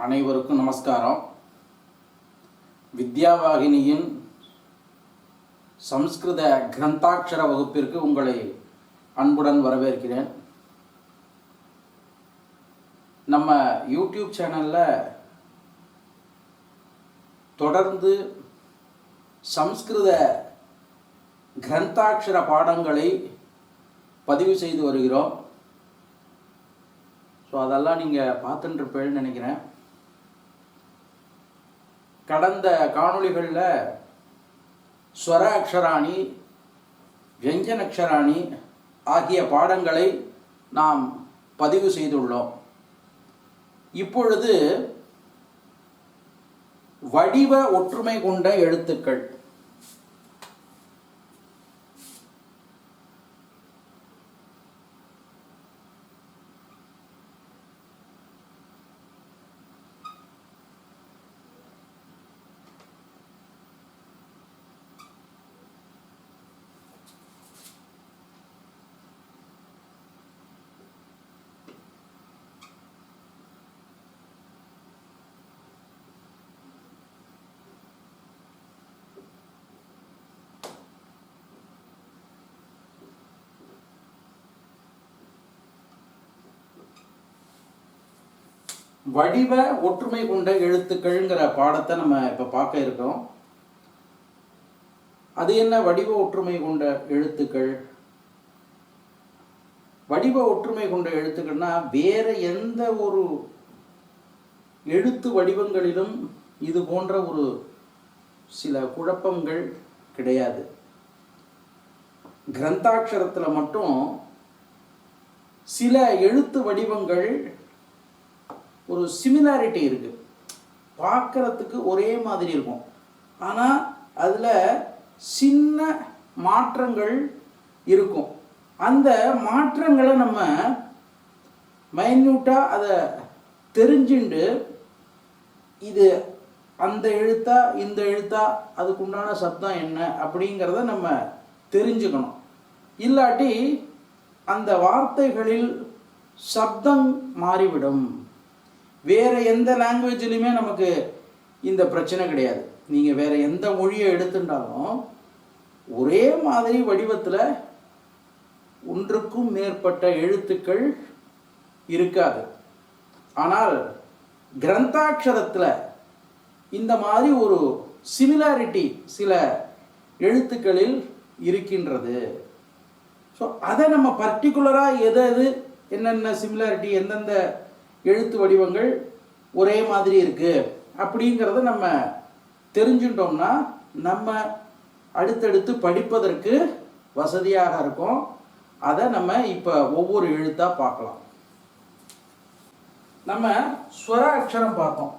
அனைவருக்கும் நமஸ்காரம். வித்யாவாகினியின் சம்ஸ்கிருத கிரந்தாட்சர வகுப்பிற்கு உங்களை அன்புடன் வரவேற்கிறேன். நம்ம யூடியூப் சேனலில் தொடர்ந்து சம்ஸ்கிருத கிரந்தாட்சர பாடங்களை பதிவு செய்து வருகிறோம். ஸோ அதெல்லாம் நீங்கள் பார்த்துட்டுருப்பேன்னு நினைக்கிறேன். கடந்த காணொளிகளில் ஸ்வர அக்ஷராணி, வியஞ்சன அக்ஷராணி ஆகிய பாடங்களை நாம் பதிவு செய்துள்ளோம். இப்பொழுது வடிவ ஒற்றுமை கொண்ட எழுத்துக்கள். வடிவ ஒற்றுமை கொண்ட எழுத்துக்கள்ங்கிற பாடத்தை நம்ம இப்போ பார்க்க இருக்கோம். அது என்ன வடிவ ஒற்றுமை கொண்ட எழுத்துக்கள்? வடிவ ஒற்றுமை கொண்ட எழுத்துக்கள்னா வேற எந்த ஒரு எழுத்து வடிவங்களிலும் இது போன்ற ஒரு சில குழப்பங்கள் கிடையாது. கிரந்தாட்சரத்தில் மட்டும் சில எழுத்து வடிவங்கள் ஒரு சிமிலாரிட்டி இருக்குது. பார்க்குறதுக்கு ஒரே மாதிரி இருக்கும், ஆனால் அதில் சின்ன மாற்றங்கள் இருக்கும். அந்த மாற்றங்களை நம்ம மைன்யூட்டாக அதை தெரிஞ்சுண்டு இது அந்த எழுத்தா இந்த எழுத்தா அதுக்குண்டான சப்தம் என்ன அப்படிங்கிறத நம்ம தெரிஞ்சுக்கணும். இல்லாட்டி அந்த வார்த்தைகளில் சப்தம் மாறிவிடும். வேறு எந்த லாங்குவேஜ்லையுமே நமக்கு இந்த பிரச்சனை கிடையாது. நீங்கள் வேறு எந்த மொழியை எடுத்துட்டாலும் ஒரே மாதிரி வடிவத்தில் ஒன்றுக்கும் மேற்பட்ட எழுத்துக்கள் இருக்காது. ஆனால் கிரந்தாட்சரத்தில் இந்த மாதிரி ஒரு சிமிலாரிட்டி சில எழுத்துக்களில் இருக்கின்றது. ஸோ அதை நம்ம பர்டிகுலராக எது என்னென்ன சிமிலாரிட்டி, எந்தெந்த எழுத்து வடிவங்கள் ஒரே மாதிரி இருக்குது அப்படிங்கிறத நம்ம தெரிஞ்சுட்டோம்னா நம்ம அடுத்தடுத்து படிப்பதற்கு வசதியாக இருக்கும். அதை நம்ம இப்போ ஒவ்வொரு எழுத்தாக பார்க்கலாம். நம்ம ஸ்வர அக்ஷரம் பார்த்தோம்.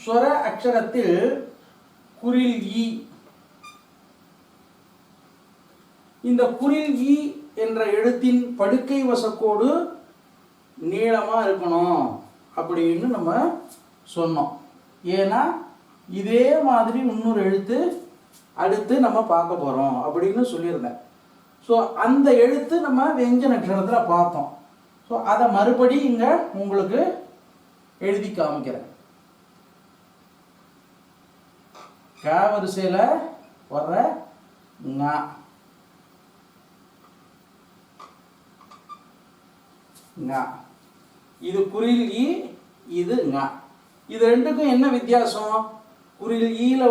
ஸ்வர அக்ஷரத்தில் குறில் ஈ. இந்த குறில் ஈ என்ற எழுத்தின் படுக்கை வசக்கோடு நீளமாக இருக்கணும் அப்படின்னு நம்ம சொன்னோம். ஏன்னா இதே மாதிரி இன்னொரு எழுத்து அடுத்து நம்ம பார்க்க போகிறோம் அப்படின்னு சொல்லியிருந்தேன். ஸோ அந்த எழுத்து நம்ம வியஞ்சன அக்ஷரத்தில் பார்த்தோம். ஸோ அதை மறுபடி இங்கே உங்களுக்கு எழுதி காமிக்கிறேன். க வரிசையில் வர்ற ங, ங. இது குறில் ஈ, இது ங. இது ரெண்டுக்கும் என்ன வித்தியாசம்? குறில் ஈல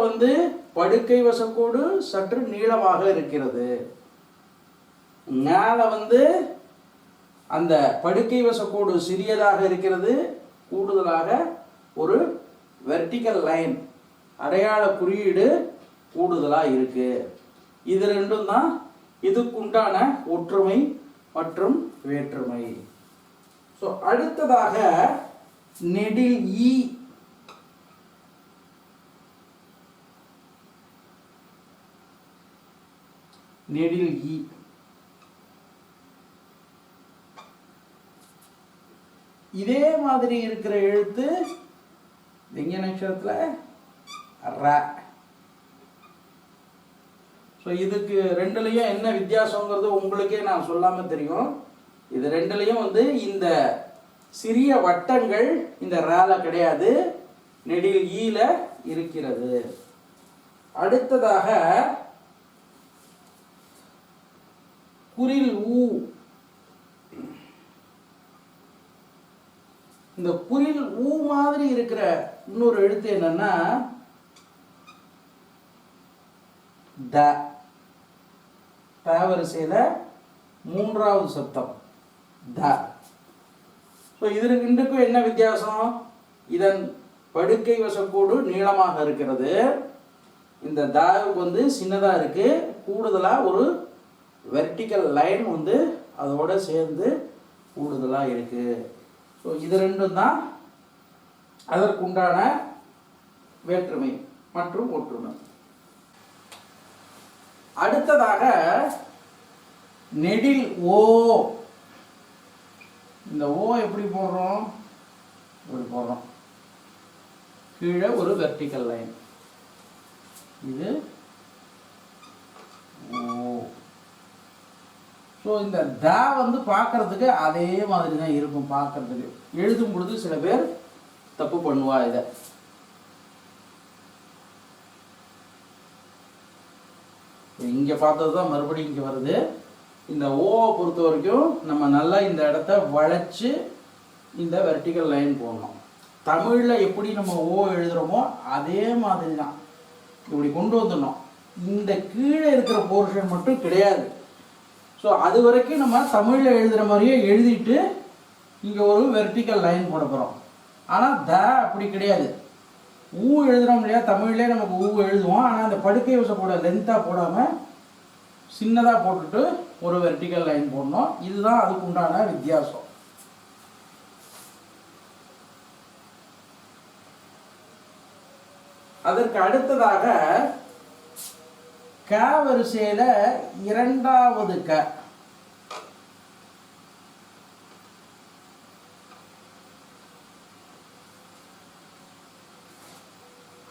படுக்கை வசக்கோடு சற்று நீளமாக இருக்கிறது. ஞால அந்த படுக்கை வசக்கோடு சிறியதாக இருக்கிறது. கூடுதலாக ஒரு வெர்டிக்கல் லைன் அடையாள குறியீடு கூடுதலாக இருக்கு. இது ரெண்டும் தான் இதுக்குண்டான ஒற்றுமை மற்றும் வேற்றுமை. ஸோ அடுத்ததாக நெடில் ஈ. நெடில் ஈ இதே மாதிரி இருக்கிற எழுத்து வியஞ்சன அக்ஷரத்தில் ர. ஸோ இதுக்கு ரெண்டுலையும் என்ன வித்தியாசங்கிறது உங்களுக்கே நான் சொல்லாமல் தெரியும். இது ரெண்டுலையும் இந்த சிறிய வட்டங்கள் இந்த ரால கிடையாது, நெடில் ஈல இருக்கிறது. அடுத்ததாக குறில் ஊ. இந்த குறில் ஊ மாதிரி இருக்கிற இன்னொரு எழுத்து என்னன்னா த. வரிசையில மூன்றாவது சப்தம் த. ஸோ இதுக்கும் என்ன வித்தியாசம்? இதன் படுக்கை வசக்கூடு நீளமாக இருக்கிறது, இந்த தாவுக்கு வந்து சின்னதாக இருக்கு, கூடுதலாக ஒரு வெர்டிக்கல் லைன் வந்து அதோட சேர்ந்து கூடுதலாக இருக்கு. ஸோ இது ரெண்டும் தான் அதற்குண்டான வேற்றுமை மற்றும் ஒற்றுமை. அடுத்ததாக நெடில் ஓ. இந்த ஓ எப்படி போடுறோம்? இப்படி போடுறோம், கீழே ஒரு வெர்டிக்கல் லைன், இது ஓ. ஸோ இந்த த வந்து பார்க்கறதுக்கு அதே மாதிரி தான் இருக்கும். பார்க்கறதுக்கு எழுதும் பொழுது சில பேர் தப்பு பண்ணுவா. இதை இங்கே பார்த்தது தான் மறுபடியும் இங்கே வருது. இந்த ஓவை பொறுத்த வரைக்கும் நம்ம நல்லா இந்த இடத்த வளைச்சு இந்த வெர்டிக்கல் லைன் போடணும். தமிழில் எப்படி நம்ம ஓ எழுதுகிறோமோ அதே மாதிரி தான் இப்படி கொண்டு வந்துடணும். இந்த கீழே இருக்கிற போர்ஷன் மட்டும் கிடையாது. ஸோ அது வரைக்கும் நம்ம தமிழில் எழுதுகிற மாதிரியே எழுதிட்டு இங்கே ஒரு வெர்டிக்கல் லைன் போட போகிறோம். ஆனால் த அப்படி கிடையாது. ஊ எழுதுகிறோம் இல்லையா, தமிழ்லேயே நமக்கு ஊ எழுதுவோம். ஆனால் அந்த படுக்கை வசை போட லென்த்தாக போடாமல் சின்னதாக போட்டுட்டு ஒரு வெர்டிக்கல் லைன் போடணும். இதுதான் அதுக்கு உண்டான வித்தியாசம். அதற்கு அடுத்ததாக க வரிசையில இரண்டாவது க.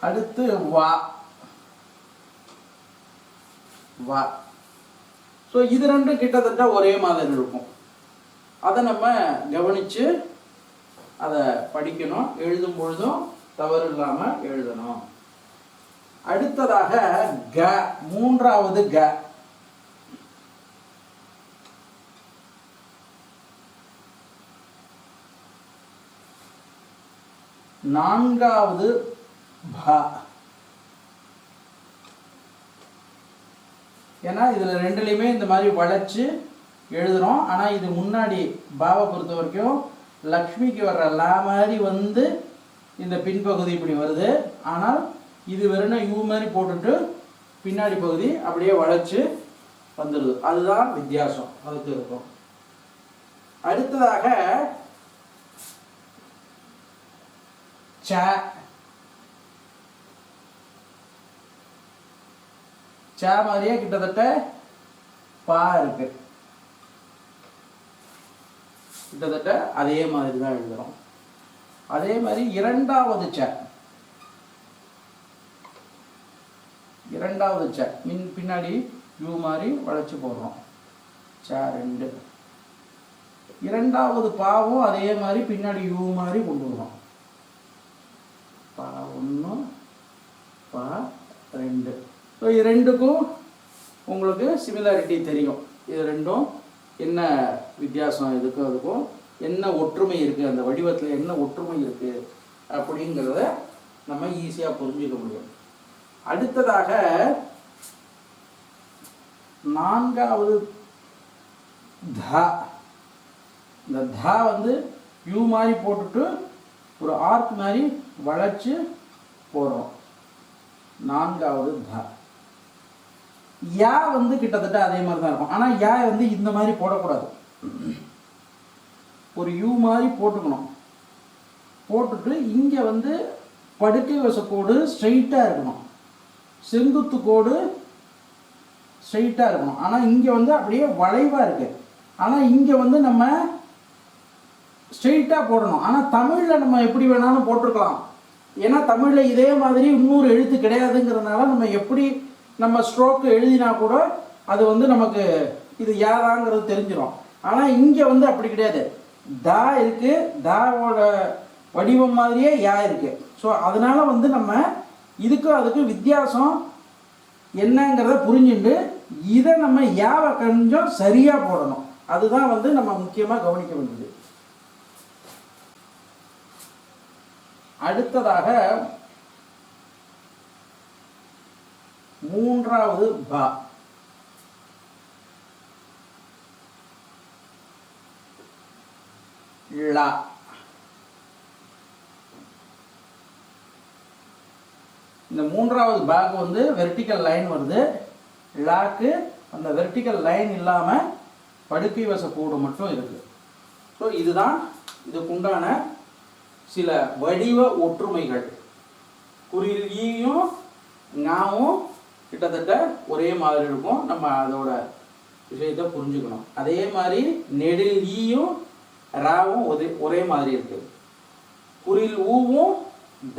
அடுத்து வா. வா. ஸோ இது ரெண்டும் கிட்டத்தட்ட ஒரே மாதிரி இருக்கும். அதை நம்ம கவனிச்சு அதை படிக்கணும். எழுதும் பொழுதும் தவறு இல்லாமல் எழுதணும். அடுத்ததாக க, மூன்றாவது க. நான்காவது ப. ஏன்னா இதுல ரெண்டுலையுமே இந்த மாதிரி வளைச்சு எழுதுறோம். ஆனா இது முன்னாடி பாவை பொறுத்த வரைக்கும் லக்ஷ்மிக்கு வர்ற லா மாதிரி வந்து இந்த பின்பகுதி இப்படி வருது. ஆனால் இது வெறும் யூ மாதிரி போட்டுட்டு பின்னாடி பகுதி அப்படியே வளைச்சு வந்துடுது. அதுதான் வித்தியாசம் அதுக்கு இருக்கும். அடுத்ததாக ச. ச மாதிரியே கிட்டத்தட்ட பா இருக்கு. கிட்டத்தட்ட அதே மாதிரி தான் எழுதுறோம். அதே மாதிரி இரண்டாவது ச. இரண்டாவது ச பின்னாடி யூ மாதிரி வளைச்சு போடுறோம். ச ரெண்டு. இரண்டாவது பாவும் அதே மாதிரி பின்னாடி யூ மாதிரி கொண்டு வரோம். பா ஒன்று, பா ரெண்டு. ஸோ இது ரெண்டுக்கும் உங்களுக்கு சிமிலாரிட்டி தெரியும். இது ரெண்டும் என்ன வித்தியாசம் இதுக்கும் அதுக்கும் என்ன ஒற்றுமை இருக்குது, அந்த வடிவத்தில் என்ன ஒற்றுமை இருக்குது அப்படிங்கிறத நம்ம ஈஸியாக புரிஞ்சுக்க முடியும். அடுத்ததாக நான்காவது த. இந்த த வந்து யூ மாதிரி போட்டுட்டு ஒரு ஆர்க் மாதிரி வளைச்சு போடுறோம். நான்காவது த. யா வந்து கிட்டத்தட்ட அதே மாதிரி தான் இருக்கும். ஆனால் யா வந்து இந்த மாதிரி போடக்கூடாது. ஒரு யூ மாதிரி போட்டுக்கணும். போட்டுட்டு இங்கே வந்து படுக்கை வசக்கோடு ஸ்ட்ரைட்டாக இருக்கணும், செங்குத்து கோடு ஸ்ட்ரைட்டாக இருக்கணும். ஆனால் இங்கே வந்து அப்படியே வளைவாக இருக்கு. ஆனால் இங்கே வந்து நம்ம ஸ்ட்ரெயிட்டாக போடணும். ஆனால் தமிழில் நம்ம எப்படி வேணாலும் போட்டிருக்கலாம். ஏன்னா தமிழில் இதே மாதிரி இன்னொரு எழுத்து கிடையாதுங்கிறதுனால நம்ம எப்படி நம்ம ஸ்ட்ரோக்கு எழுதினா கூட அது வந்து நமக்கு இது யாராங்கிறது தெரிஞ்சிடும். ஆனால் இங்கே வந்து அப்படி கிடையாது. தா இருக்குது, தாவோட வடிவம் மாதிரியே யா இருக்குது. ஸோ அதனால் வந்து நம்ம இதுக்கும் அதுக்கும் வித்தியாசம் என்னங்கிறத புரிஞ்சுட்டு இதை நம்ம யாவை கொஞ்சம் சரியாக போடணும். அதுதான் வந்து நம்ம முக்கியமாக கவனிக்க வேண்டியது. அடுத்ததாக மூன்றாவது பா. லா. இந்த மூன்றாவது பாக்கு வந்து வெர்டிக்கல் லைன் வருது. லாக்கு அந்த வெர்டிக்கல் லைன் இல்லாமல் படுக்கை வசக்கூடு மட்டும் இருக்கு. ஸோ இதுதான் இதுக்குண்டான சில வடிவ ஒற்றுமைகள். குறில் ஈயும் ஞாவும் கிட்டத்தட்ட ஒரே மாதிரி இருக்கும். நம்ம அதோட விஷயத்தை புரிஞ்சுக்கணும். அதே மாதிரி நெடில் ஈயும் ராவும் ஒரே மாதிரி இருக்கு. குறில் ஊவும்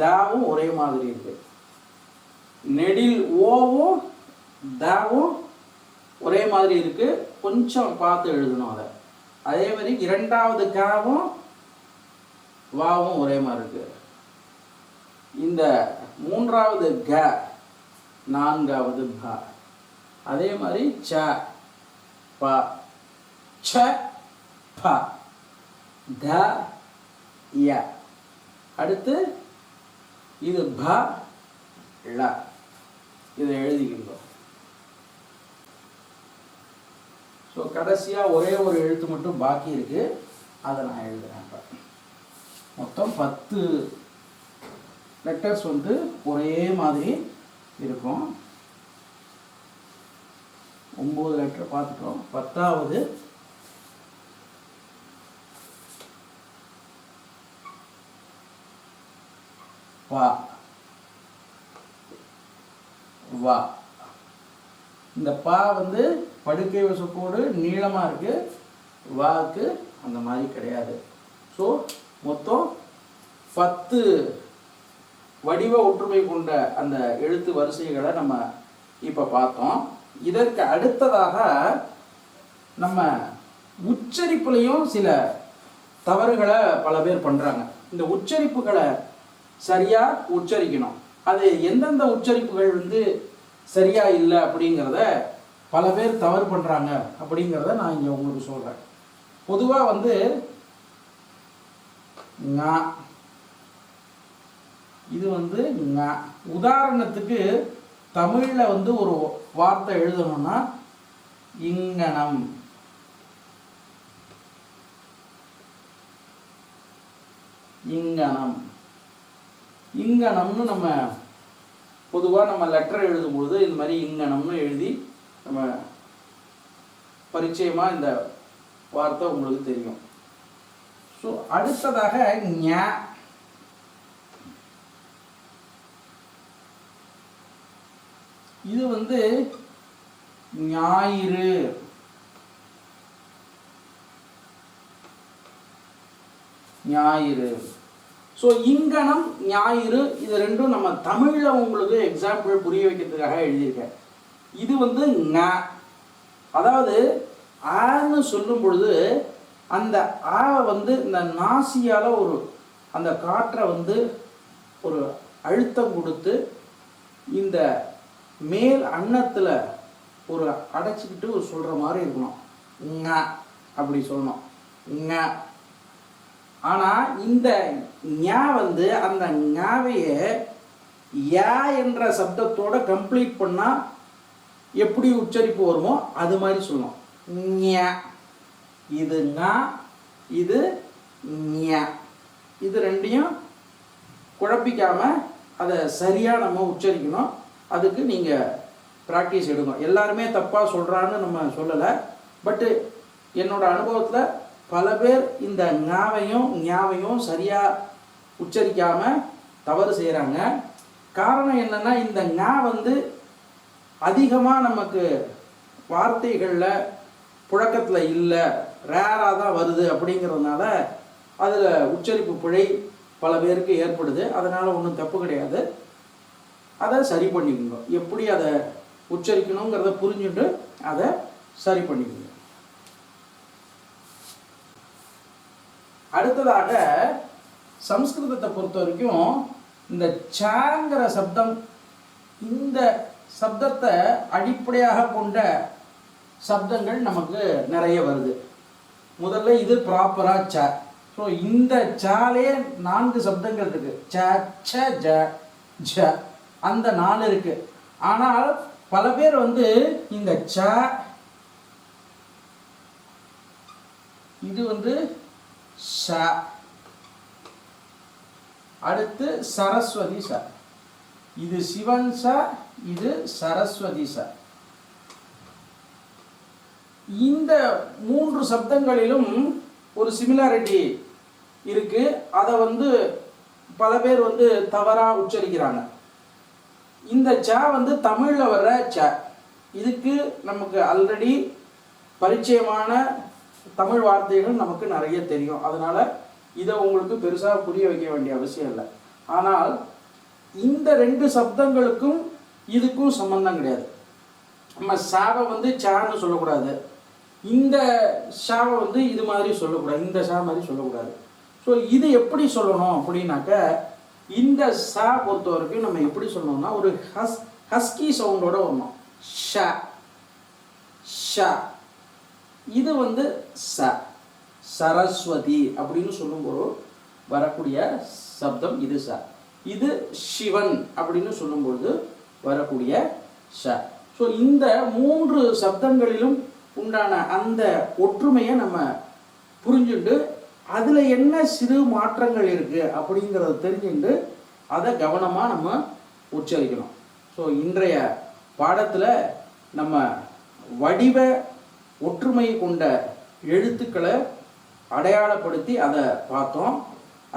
தாவும் ஒரே மாதிரி இருக்கு. நெடில் ஓவும் தாவும் ஒரே மாதிரி இருக்கு. கொஞ்சம் பார்த்து எழுதணும் அதை. அதே மாதிரி இரண்டாவது காவும் வாவும் ஒரே மாதிரி இருக்கு. இந்த மூன்றாவது க, நான்காவது ப. அதே மாதிரி ச ப, ச ப, த ய. அடுத்து இது ப ல. இதை எழுதிக்கின்றோம். ஸோ கடைசியாக ஒரே ஒரு எழுத்து மட்டும் பாக்கி இருக்கு. அதை நான் எழுதுறேன். மொத்தம் 10 லெட்டர்ஸ் வந்து ஒரே மாதிரி இருக்கும். 9 லெட்டர் பார்த்துட்டோம். 10வது பா, வா. இந்த பா வந்து படுக்கை வசக்கோடு நீளமாக இருக்கு. வாக்கு அந்த மாதிரி கிடையாது. ஸோ மொத்தம் 10 வடிவ ஒற்றுமை கொண்ட அந்த எழுத்து வரிசைகளை நம்ம இப்போ பார்த்தோம். இதற்கு அடுத்ததாக நம்ம உச்சரிப்புலையும் சில தவறுகளை பல பேர் பண்ணுறாங்க. இந்த உச்சரிப்புகளை சரியாக உச்சரிக்கணும். அது எந்தெந்த உச்சரிப்புகள் வந்து சரியா இல்லை அப்படிங்கிறத பல பேர் தவறு பண்ணுறாங்க அப்படிங்கிறத நான் இங்கே உங்களுக்கு சொல்கிறேன். பொதுவாக வந்து ங, இது வந்து ங. உதாரணத்துக்கு தமிழில் வந்து ஒரு வார்த்தை எழுதணும்னா இங்கனம், இங்கனம், இங்கனம்னு நம்ம பொதுவாக நம்ம லெட்டர் எழுதும்பொழுது இந்த மாதிரி இங்கனம்னு எழுதி நம்ம பரிச்சயமாக இந்த வார்த்தை உங்களுக்கு தெரியும். ஸோ அடுத்ததாக ஞ. இது வந்து ஞாயிறு, ஞாயிறு. ஸோ இங்கனம், ஞாயிறு, இது ரெண்டும் நம்ம தமிழில் உங்களுக்கு எக்ஸாம்பிள் புரிய வைக்கிறதுக்காக எழுதியிருக்கேன். இது வந்து ஞ. அதாவது ஆன்னு சொல்லும் பொழுது அந்த ஆ வந்து இந்த நாசியால் ஒரு அந்த காற்றை வந்து ஒரு அழுத்தம் கொடுத்து இந்த மேல் அன்னத்தில் ஒரு அடைச்சிக்கிட்டு ஒரு சொல்கிற மாதிரி இருக்கணும். ஞ அப்படி சொல்லணும். ஞ. ஆனால் இந்த ஞ வந்து அந்த ஞாவையே யா என்ற சப்தத்தோட கம்ப்ளீட் பண்ணால் எப்படி உச்சரிப்பு வருமோ அது மாதிரி சொல்லணும். ஞ. இது ஞ, இது ஞ. இது ரெண்டையும் குழப்பிக்காம அதை சரியாக நம்ம உச்சரிக்கணும். அதுக்கு நீங்கள் ப்ராக்டிஸ் எடுக்கணும். எல்லாருமே தப்பாக சொல்கிறான்னு நம்ம சொல்லலை. பட்டு என்னோட அனுபவத்தில் பல பேர் இந்த ஞாவையும் சரியாக உச்சரிக்காமல் தவறு செய்கிறாங்க. காரணம் என்னென்னா இந்த ஞா வந்து அதிகமாக நமக்கு வார்த்தைகளில் புழக்கத்தில் இல்லை, ரேராக தான் வருது. அப்படிங்கிறதுனால அதில் உச்சரிப்பு பிழை பல பேருக்கு ஏற்படுது. அதனால் ஒன்றும் தப்பு கிடையாது. அதை சரி பண்ணிக்கோங்க. எப்படி அதை உச்சரிக்கணுங்கிறத புரிஞ்சுட்டு அதை சரி பண்ணிக்கோங்க. அடுத்ததாக சம்ஸ்கிருதத்தை பொறுத்த வரைக்கும் இந்த சாங்கிற சப்தம், இந்த சப்தத்தை அடிப்படையாக கொண்ட சப்தங்கள் நமக்கு நிறைய வருது. முதல்ல இது ப்ராப்பரா ச. ஸோ இந்த சாலே 4 சப்தங்கள் இருக்கு. ச, ச, ஜ, ஜ, அந்த 4 இருக்கு. ஆனால் பல பேர் வந்து இந்த ச, இது வந்து ச, அடுத்து சரஸ்வதி ச, இது சிவன் ச, இது சரஸ்வதி ச. இந்த 3 சப்தங்களிலும் ஒரு சிமிலாரிட்டி இருக்கு. அதை வந்து பல பேர் வந்து தவறா உச்சரிக்கிறாங்க. இந்த ச வந்து தமிழ்ல வர்ற ச, இதுக்கு நமக்கு ஆல்ரெடி பரிச்சயமான தமிழ் வார்த்தைகள் நமக்கு நிறைய தெரியும். அதனால இதை உங்களுக்கு பெருசாக புரிய வைக்க வேண்டிய அவசியம் இல்லை. ஆனால் இந்த 2 சப்தங்களுக்கும் இதுக்கும் சம்பந்தம் கிடையாது. நம்ம சாவை வந்து சான்னு சொல்லக்கூடாது, இந்த ஷாவை வந்து இது மாதிரி சொல்லக்கூடாது, இந்த ஷா மாதிரி சொல்லக்கூடாது. ஸோ இது எப்படி சொல்லணும் அப்படின்னாக்க, இந்த சா பொறுத்த வரைக்கும் நம்ம எப்படி சொல்லணும்னா ஒரு ஹஸ்கி சவுண்டோட வரணும். ஷ, ஷ, இது வந்து ச, சரஸ்வதி அப்படின்னு சொல்லும்போது வரக்கூடிய சப்தம் இது ச. இது சிவன் அப்படின்னு சொல்லும்பொழுது வரக்கூடிய ஷ. ஸோ இந்த 3 சப்தங்களிலும் உண்டான அந்த ஒற்றுமையை நம்ம புரிஞ்சுட்டு அதில் என்ன சிறு மாற்றங்கள் இருக்குது அப்படிங்கிறத தெரிஞ்சுட்டு அதை கவனமாக நம்ம உச்சரிக்கணும். ஸோ இன்றைய பாடத்தில் நம்ம வடிவ ஒற்றுமை கொண்ட எழுத்துக்களை அடையாளப்படுத்தி அதை பார்த்தோம்.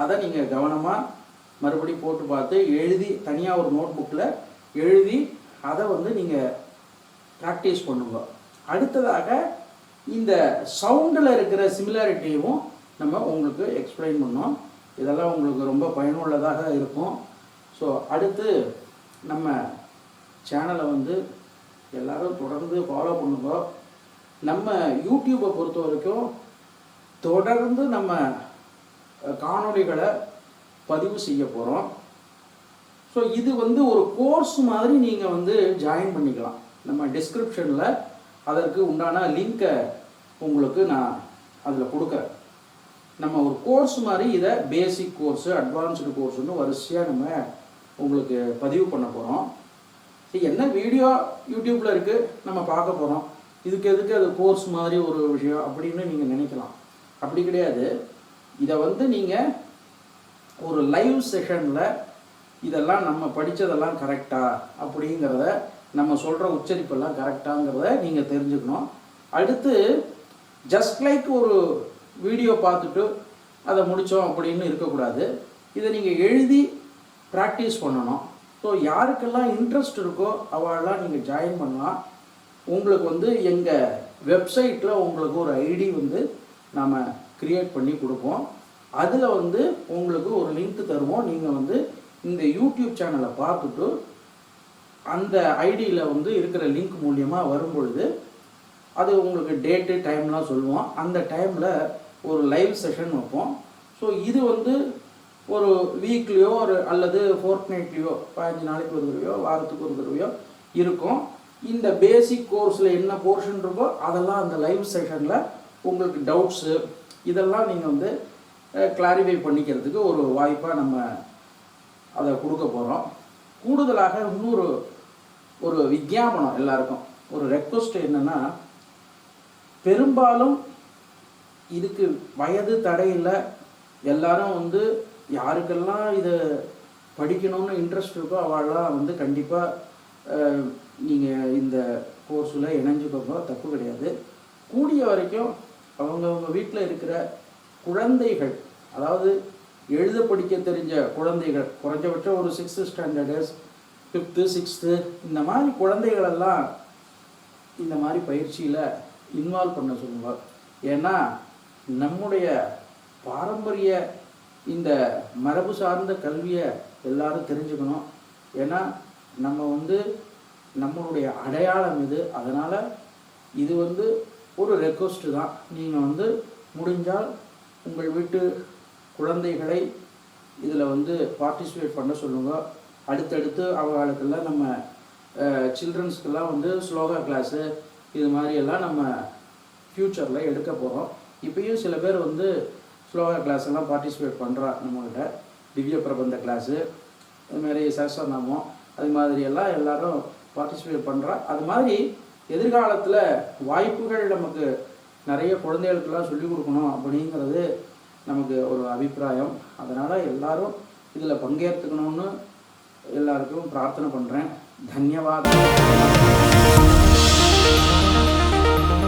அதை நீங்கள் கவனமாக மறுபடி போட்டு பார்த்து எழுதி தனியாக ஒரு நோட் புக்கில் எழுதி அதை வந்து நீங்கள் ப்ராக்டிஸ் பண்ணுங்க. அடுத்ததாக இந்த சவுண்டில் இருக்கிற சிமிலாரிட்டியும் நம்ம உங்களுக்கு எக்ஸ்பிளைன் பண்ணோம். இதெல்லாம் உங்களுக்கு ரொம்ப பயனுள்ளதாக இருக்கும். ஸோ அடுத்து நம்ம சேனலை வந்து எல்லோரும் தொடர்ந்து ஃபாலோ பண்ணுங்க. நம்ம யூடியூப்பை பொறுத்த வரைக்கும் தொடர்ந்து நம்ம காணொளிகளை பதிவு செய்ய போகிறோம். ஸோ இது வந்து ஒரு கோர்ஸ் மாதிரி நீங்கள் வந்து ஜாயின் பண்ணிக்கலாம். நம்ம டிஸ்கிரிப்ஷனில் அதற்கு உண்டான லிங்கை உங்களுக்கு நான் அதில் கொடுக்குறேன். நம்ம ஒரு கோர்ஸ் மாதிரி இதை பேசிக் கோர்ஸு, அட்வான்ஸ்டு கோர்ஸுன்னு வரிசையாக நம்ம உங்களுக்கு பதிவு பண்ண போகிறோம். என்ன வீடியோ யூடியூப்பில் இருக்குது நம்ம பார்க்க போகிறோம், இதுக்கு எதுக்கு அது கோர்ஸ் மாதிரி ஒரு விஷயம் அப்படின்னு நீங்கள் நினைக்கலாம். அப்படி கிடையாது. இதை வந்து நீங்கள் ஒரு லைவ் செஷனில் இதெல்லாம் நம்ம படித்ததெல்லாம் கரெக்டா அப்படிங்கிறத, நம்ம சொல்கிற உச்சரிப்பெல்லாம் கரெக்டாங்கிறத நீங்கள் தெரிஞ்சுக்கணும். அடுத்து ஜஸ்ட் லைக் ஒரு வீடியோ பார்த்துட்டு அதை முடித்தோம் அப்படின்னு இருக்கக்கூடாது. இதை நீங்கள் எழுதி ப்ராக்டிஸ் பண்ணணும். ஸோ யாருக்கெல்லாம் இன்ட்ரெஸ்ட் இருக்கோ அவெல்லாம் நீங்கள் ஜாயின் பண்ணலாம். உங்களுக்கு வந்து எங்கள் வெப்சைட்டில் உங்களுக்கு ஒரு ஐடி வந்து நாம் க்ரியேட் பண்ணி கொடுப்போம். அதில் வந்து உங்களுக்கு ஒரு லிங்க் தருவோம். நீங்கள் வந்து இந்த யூடியூப் சேனலை பார்த்துட்டு அந்த ஐடியில் வந்து இருக்கிற லிங்க் மூலியமாக வரும்பொழுது அது உங்களுக்கு டேட்டு டைம்லாம் சொல்லுவோம். அந்த டைமில் ஒரு லைவ் செஷன் வைப்போம். ஸோ இது வந்து ஒரு வீக்லேயோ ஒரு அல்லது ஃபோர்ட்நைட்லேயோ 15 நாளைக்கு ஒரு தடவையோ வாரத்துக்கு ஒரு தடவையோ இருக்கும். இந்த பேசிக் கோர்ஸில் என்ன போர்ஷன் இருக்கோ அதெல்லாம் அந்த லைவ் செஷனில் உங்களுக்கு டவுட்ஸு இதெல்லாம் நீங்கள் வந்து கிளாரிஃபை பண்ணிக்கிறதுக்கு ஒரு வாய்ப்பாக நம்ம அதை கொடுக்க போகிறோம். கூடுதலாக இன்னொரு ஒரு விஞ்ஞாபனம் எல்லாருக்கும் ஒரு ரெக்வஸ்ட் என்னென்னா, பெரும்பாலும் இதுக்கு வயது தடையில் எல்லாரும் வந்து யாருக்கெல்லாம் இதை படிக்கணும்னு இன்ட்ரெஸ்ட் இருக்கோ அவெல்லாம் வந்து கண்டிப்பாக நீங்கள் இந்த கோர்ஸில் இணைஞ்சுக்கோங்க, தப்பு கிடையாது. கூடிய வரைக்கும் அவங்கவுங்க வீட்டில் இருக்கிற குழந்தைகள், அதாவது எழுத படிக்க தெரிஞ்ச குழந்தைகள், குறைஞ்சபட்சம் ஒரு 6th ஸ்டாண்டர்டு 5th 6th இந்த மாதிரி குழந்தைகளெல்லாம் இந்த மாதிரி பயிற்சியில் இன்வால்வ் பண்ண சொல்லுவாங்க. ஏன்னா நம்முடைய பாரம்பரிய இந்த மரபு சார்ந்த கல்வியை எல்லாரும் தெரிஞ்சுக்கணும். ஏன்னா நம்ம வந்து நம்மளுடைய அடையாளம் இது. அதனால் இது வந்து ஒரு ரெக்வஸ்ட்டு தான். நீங்கள் வந்து முடிஞ்சால் உங்கள் வீட்டு குழந்தைகளை இதில் வந்து பார்ட்டிசிபேட் பண்ண சொல்லுங்கள். அடுத்தடுத்து அவங்களுக்கெல்லாம் நம்ம சில்ட்ரன்ஸ்க்கெல்லாம் வந்து ஸ்லோகா கிளாஸு இது மாதிரியெல்லாம் நம்ம ஃப்யூச்சரில் எடுக்க போகிறோம். இப்போயும் சில பேர் வந்து ஸ்லோகா கிளாஸ் எல்லாம் பார்ட்டிசிபேட் பண்ணுறா. நம்மகிட்ட திவ்ய பிரபந்த கிளாஸு, அதுமாதிரி சஹஸ்ரநாமம், அது மாதிரியெல்லாம் எல்லோரும் பார்ட்டிசிபேட் பண்ணுறா. அது மாதிரி எதிர்காலத்தில் வாய்ப்புகள் நமக்கு நிறைய குழந்தைகளுக்கெல்லாம் சொல்லிக் கொடுக்கணும் அப்படிங்கிறது நமக்கு ஒரு அபிப்பிராயம். அதனால் எல்லாரும் இதில் பங்கேற்றுக்கணும்னு எல்லாருக்கும் பிரார்த்தனை பண்ணுறேன். தன்யவாதம்.